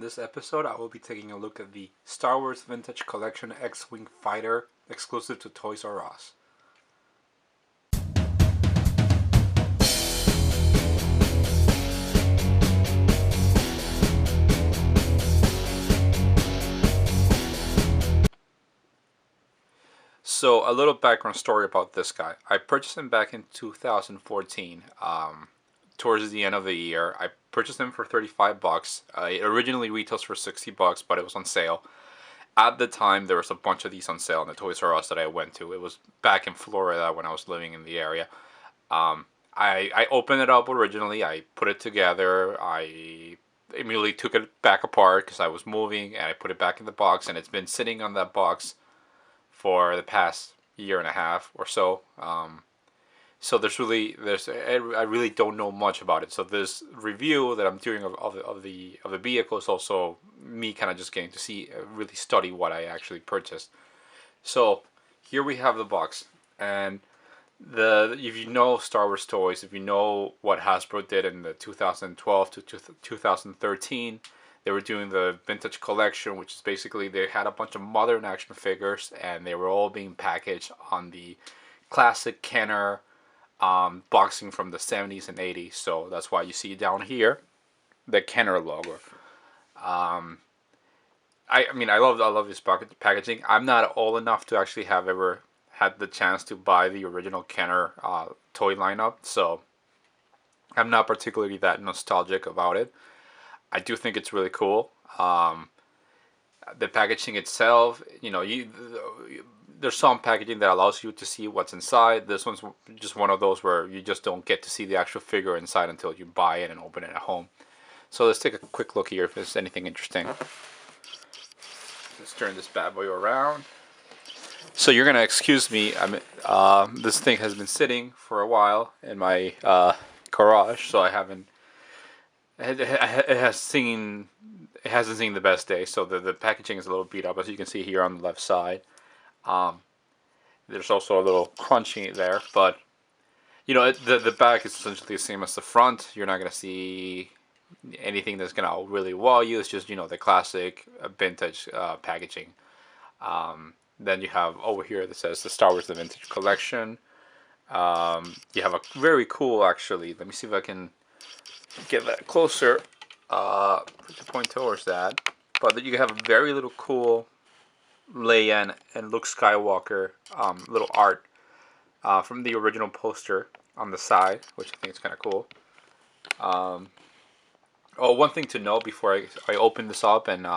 this episode, I will be taking a look at the Star Wars Vintage Collection X-Wing Fighter exclusive to Toys R Us. So, a little background story about this guy. I purchased him back in 2014. Towards the end of the year, I purchased him for 35 bucks. It originally retails for 60 bucks, but it was on sale. At the time, there was a bunch of these on sale in the Toys R Us that I went to. It was back in Florida when I was living in the area. I opened it up originally. I put it together. I immediately took it back apart because I was moving, and I put it back in the box, and it's been sitting on that box for the past year and a half or so. So I really don't know much about it. So this review that I'm doing of the vehicle is also me kind of just getting to see, really study what I actually purchased. So here we have the box, and if you know Star Wars toys, if you know what Hasbro did in the 2012 to 2013, they were doing the vintage collection, which is basically they had a bunch of modern action figures, and they were all being packaged on the classic Kenner boxing from the 70s and 80s. So that's why you see down here the Kenner logo. I mean, I love this packaging. I'm not old enough to actually have ever had the chance to buy the original Kenner toy lineup, so I'm not particularly that nostalgic about it. I do think it's really cool. The packaging itself, there's some packaging that allows you to see what's inside. This one's just one of those where you just don't get to see the actual figure inside until you buy it and open it at home. So let's take a quick look here if there's anything interesting. Let's turn this bad boy around. So you're gonna excuse me. This thing has been sitting for a while in my garage, so I haven't. It hasn't seen the best day. So the packaging is a little beat up, as you can see here on the left side. There's also a little crunchy there, but the back is essentially the same as the front. You're not gonna see anything that's gonna really wow you. It's just the classic vintage packaging. Then you have over here that says the Star Wars The Vintage Collection. You have a very cool, actually. Let me see if I can get that closer. Put the point towards that. But you have a very little cool Leia and Luke Skywalker little art from the original poster on the side, which I think is kind of cool. One thing to know before I open this up and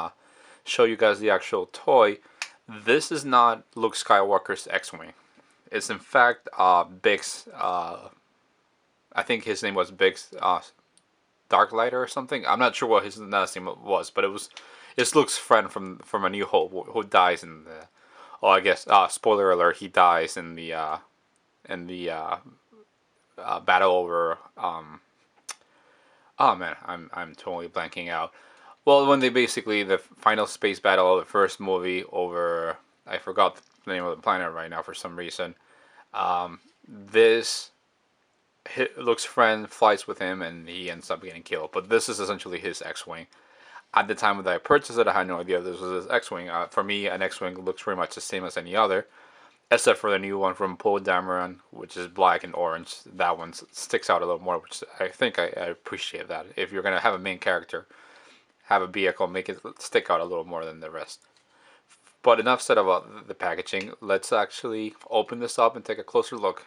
show you guys the actual toy, this is not Luke Skywalker's X-Wing. It's in fact Biggs. I think his name was Biggs Darklighter or something. I'm not sure what his last name was, but it's Luke's friend from A New Hope who dies in the. Oh, I guess spoiler alert. He dies in the battle over. Oh man, I'm totally blanking out. Well, when they basically the final space battle of the first movie over, I forgot the name of the planet right now for some reason. Luke's friend flies with him and he ends up getting killed. But this is essentially his X-Wing. At the time that I purchased it, I had no idea this was his X-Wing. For me, an X-Wing looks pretty much the same as any other, except for the new one from Poe Dameron, which is black and orange. That one sticks out a little more, which I think I appreciate that. If you're going to have a main character, have a vehicle, make it stick out a little more than the rest. But enough said about the packaging. Let's actually open this up and take a closer look.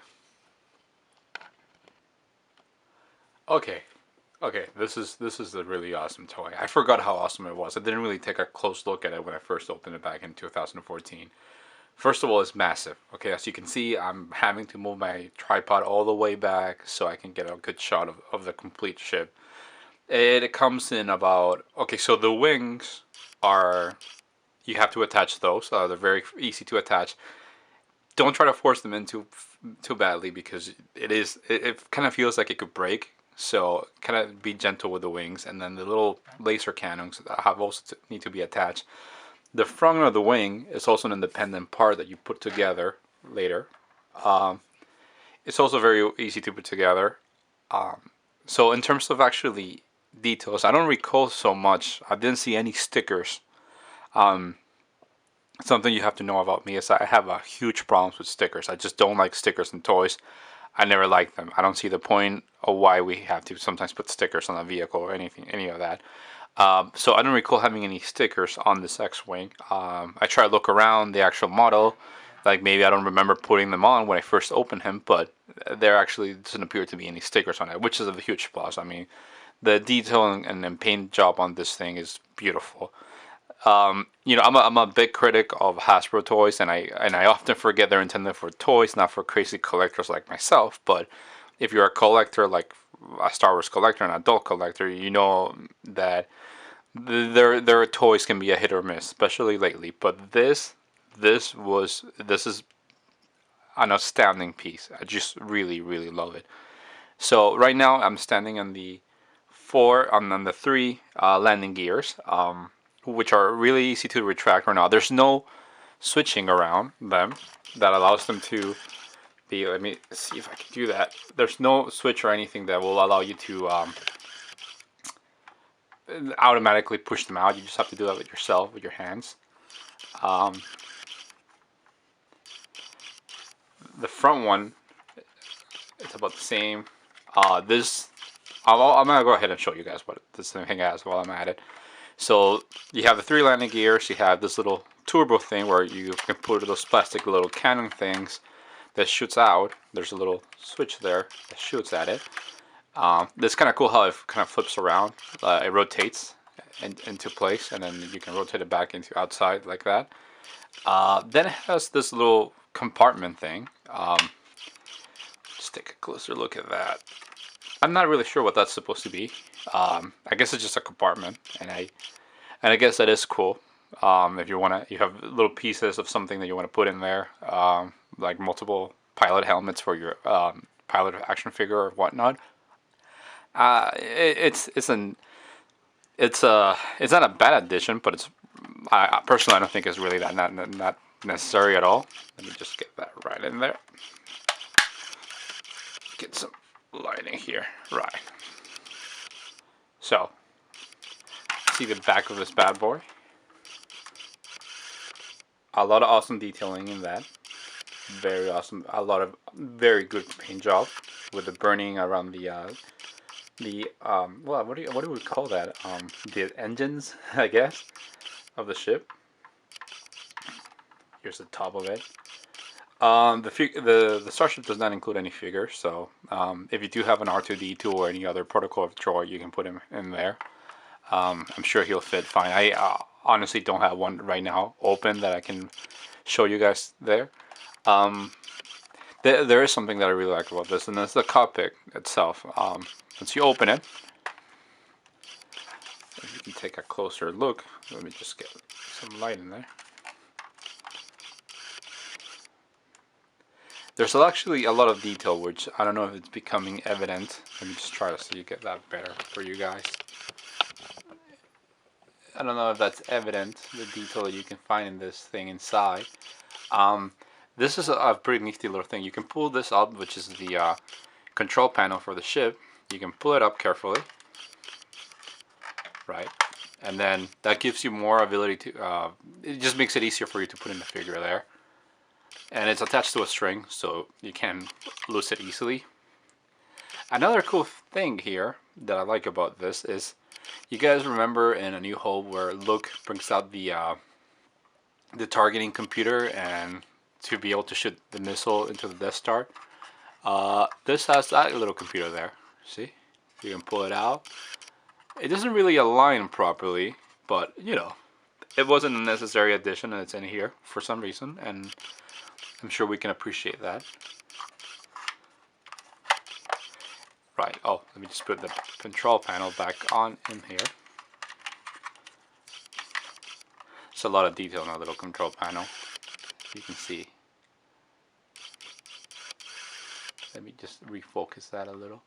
Okay, this is a really awesome toy. I forgot how awesome it was. I didn't really take a close look at it when I first opened it back in 2014. First of all, it's massive. Okay, as you can see, I'm having to move my tripod all the way back so I can get a good shot of the complete ship. It comes in about, okay, so the wings are, you have to attach those. They're very easy to attach. Don't try to force them in too badly because it kind of feels like it could break. So kind of be gentle with the wings. And then the little laser cannons have also need to be attached. The front of the wing is also an independent part that you put together later. It's also very easy to put together. So in terms of actually details. I don't recall so much. I didn't see any stickers. Um, Something you have to know about me is I have a huge problems with stickers. I just don't like stickers in toys. I never liked them. I don't see the point of why we have to sometimes put stickers on a vehicle or anything, any of that. So I don't recall having any stickers on this X-Wing. I try to look around the actual model. Like maybe I don't remember putting them on when I first opened him, but there actually doesn't appear to be any stickers on it, which is a huge plus. I mean, the detail and paint job on this thing is beautiful. I'm a big critic of Hasbro toys, and I often forget they're intended for toys, not for crazy collectors like myself. But if you're a collector, like a Star Wars collector, an adult collector, you know that their toys can be a hit or miss, especially lately. But this is an outstanding piece. I just really love it. So right now I'm standing on the on the three landing gears, which are really easy to retract right now. There's no switching around them that allows them to be. Let me see if I can do that. There's no switch or anything that will allow you to automatically push them out. You just have to do that with yourself, with your hands. Um, the front one, it's about the same. This, I'm gonna go ahead and show you guys what this thing has while I'm at it. So you have the three landing gears. You have this little turbo thing where you can put those plastic little cannon things that shoots out. There's a little switch there that shoots at it. It's kind of cool how it kind of flips around. It rotates into place, and then you can rotate it back into outside like that. Then it has this little compartment thing. Just take a closer look at that. I'm not really sure what that's supposed to be. I guess it's just a compartment, and I guess that is cool. If you have little pieces of something that you want to put in there, like multiple pilot helmets for your pilot action figure or whatnot. It's not a bad addition, but I personally I don't think it's really that not necessary at all. Let me just get that right in there. Get some lighting here, right. So, see the back of this bad boy. A lot of awesome detailing in that. Very awesome. A lot of very good paint job with the burning around well, what do we call that? The engines, I guess, of the ship. Here's the top of it. The starship does not include any figures, so if you do have an R2D2 or any other protocol of droid, you can put him in there. I'm sure he'll fit fine. I honestly don't have one right now open that I can show you guys there. There is something that I really like about this, and that's the cockpit itself. Once you open it, if you can take a closer look, let me just get some light in there. There's actually a lot of detail, which I don't know if it's becoming evident. Let me just try to see you get that better for you guys. I don't know if that's evident, the detail that you can find in this thing inside. This is a pretty nifty little thing. You can pull this up, which is the control panel for the ship. You can pull it up carefully, right? And then that gives you more ability to, it just makes it easier for you to put in the figure there. And it's attached to a string, so you can loose it easily. Another cool thing here that I like about this is, you guys remember in A New Hope where Luke brings out the targeting computer and to be able to shoot the missile into the Death Star? This has that little computer there. See? You can pull it out. It doesn't really align properly, but you know, it wasn't a necessary addition and it's in here for some reason, and I'm sure we can appreciate that. Right, oh, let me just put the control panel back on in here. It's a lot of detail in that little control panel, you can see. Let me just refocus that a little.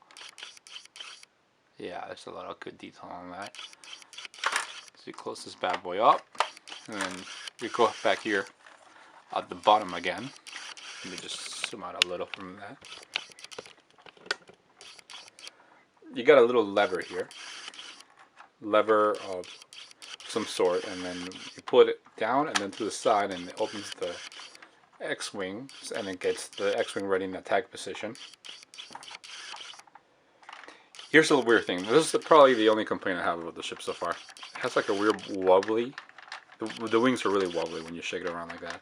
Yeah, there's a lot of good detail on that. So you close this bad boy up, and then we go back here at the bottom again. Let me just zoom out a little from that. You got a little lever here, lever of some sort, and then you put it down and then to the side, and it opens the X-wing, and it gets the X-wing ready in attack position. Here's the weird thing. This is probably the only complaint I have about the ship so far. It has like a weird wobbly. The wings are really wobbly when you shake it around like that.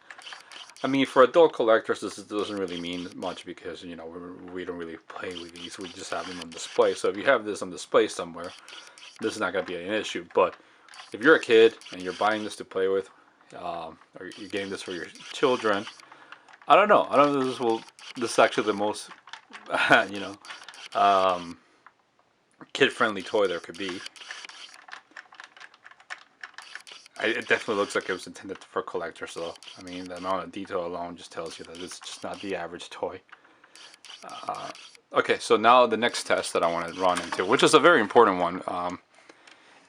I mean, for adult collectors, this doesn't really mean much because, you know, we don't really play with these. We just have them on display. So if you have this on display somewhere, this is not going to be an issue. But if you're a kid and you're buying this to play with, or you're getting this for your children, I don't know. I don't know if this is actually the most, you know, kid-friendly toy there could be. It definitely looks like it was intended for collectors, though. I mean, the amount of detail alone just tells you that it's just not the average toy. Okay, so now the next test that I want to run into, which is a very important one,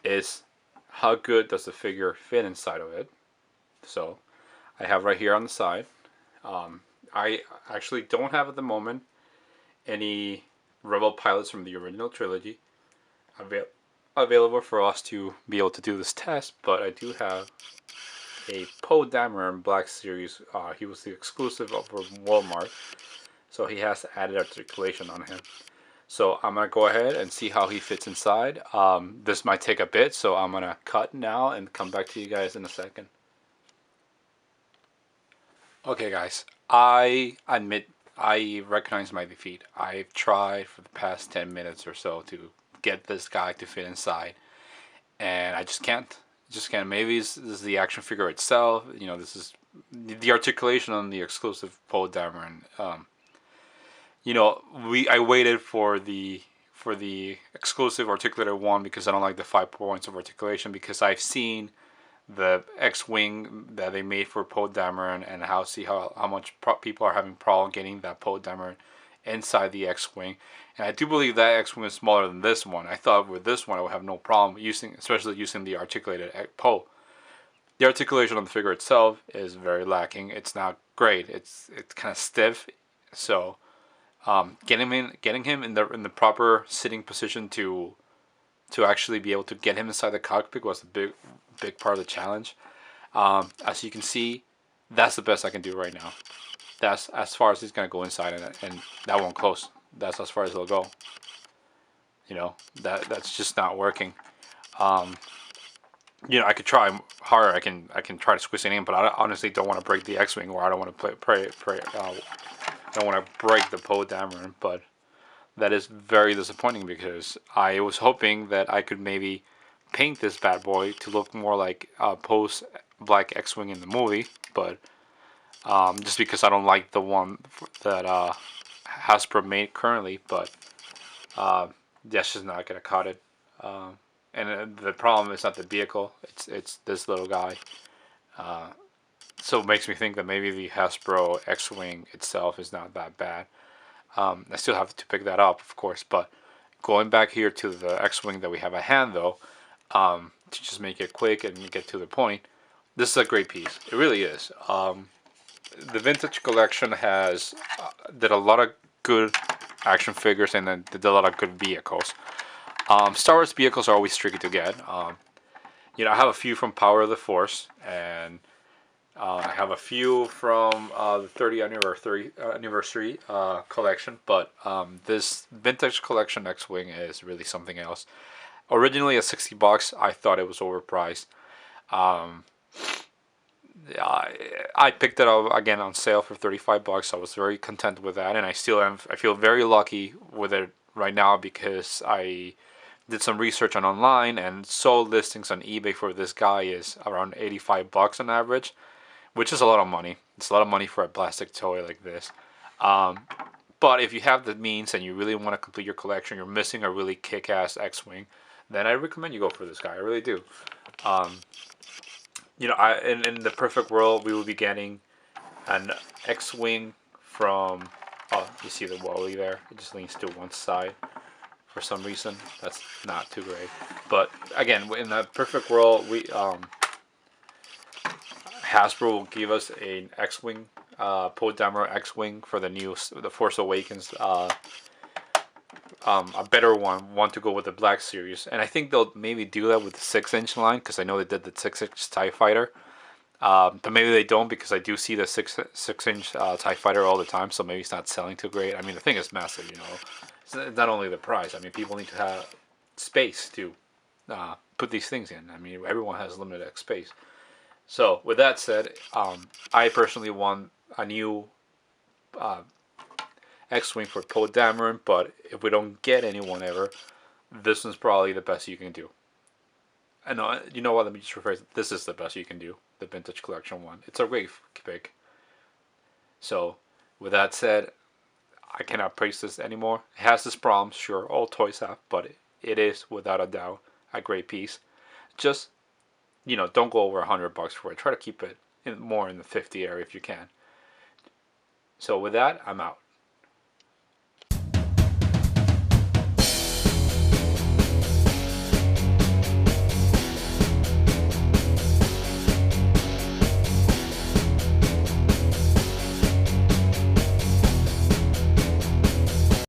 is how good does the figure fit inside of it. So I have right here on the side. I actually don't have at the moment any Rebel pilots from the original trilogy available for us to be able to do this test, but I do have a Poe Dameron Black Series. He was the exclusive over Walmart, so he has added articulation on him. So I'm gonna go ahead and see how he fits inside. This might take a bit, so I'm gonna cut now and come back to you guys in a second. Okay guys, I admit I recognize my defeat. I've tried for the past 10 minutes or so to get this guy to fit inside, and I just can't. Just can't. Maybe this is the action figure itself. You know, this is the articulation on the exclusive Poe Dameron. You know, I waited for the exclusive articulated one because I don't like the 5 points of articulation, because I've seen the X-wing that they made for Poe Dameron and how much people are having problem getting that Poe Dameron inside the X-wing, and I do believe that X-wing is smaller than this one. I thought with this one I would have no problem especially using the articulated Poe. The articulation on the figure itself is very lacking. It's not great. It's kind of stiff. So getting him in the proper sitting position to actually be able to get him inside the cockpit was a big part of the challenge. As you can see, that's the best I can do right now. That's as far as he's gonna go inside, and that won't close. That's as far as it'll go. You know, that's just not working. You know, I could try harder. I can try to squeeze it in, but I honestly don't want to break the X-wing, or I don't want to don't want to break the Poe Dameron. But that is very disappointing because I was hoping that I could maybe paint this bad boy to look more like Poe's Black X-wing in the movie, but just because I don't like the one that Hasbro made currently, but that's just not gonna cut it. And the problem is not the vehicle; it's this little guy. So it makes me think that maybe the Hasbro X-wing itself is not that bad. I still have to pick that up, of course, but going back here to the X-wing that we have at hand, though, to just make it quick and get to the point, this is a great piece. It really is. The vintage collection has did a lot of good action figures, and then did a lot of good vehicles. Star Wars vehicles are always tricky to get. You know, I have a few from Power of the Force, and I have a few from the 30th anniversary collection, but this vintage collection X-wing is really something else. Originally at $60, I thought it was overpriced. I picked it up again on sale for $35. I was very content with that, and I still am. I feel very lucky with it right now because I did some research on online, and sold listings on eBay for this guy is around $85 on average, which is a lot of money. It's a lot of money for a plastic toy like this. But if you have the means and you really want to complete your collection, you're missing a really kick-ass X-wing, then I recommend you go for this guy. I really do. You know, in the perfect world, we will be getting an X-wing from. Oh, you see the Wally there? It just leans to one side for some reason. That's not too great. But again, in the perfect world, Hasbro will give us an X-wing, Poe Dameron X-wing for the Force Awakens a better one to go with the Black Series, and I think they'll maybe do that with the 6-inch line because I know they did the 6-inch Tie Fighter. But maybe they don't because I do see the 6-inch Tie Fighter all the time, so maybe it's not selling too great. I mean, the thing is massive, you know. It's not only the price. I mean, people need to have space to put these things in. I mean, everyone has limited space. So with that said, I personally want a new uh, X-wing for Poe Dameron, but if we don't get anyone ever, this one's probably the best you can do. And you know what? Let me just rephrase it. This is the best you can do. The vintage collection one. It's a great pick. So, with that said, I cannot praise this anymore. It has its problems, sure. All toys have, but it is without a doubt a great piece. Just don't go over $100 for it. Try to keep it more in the 50 area if you can. So with that, I'm out.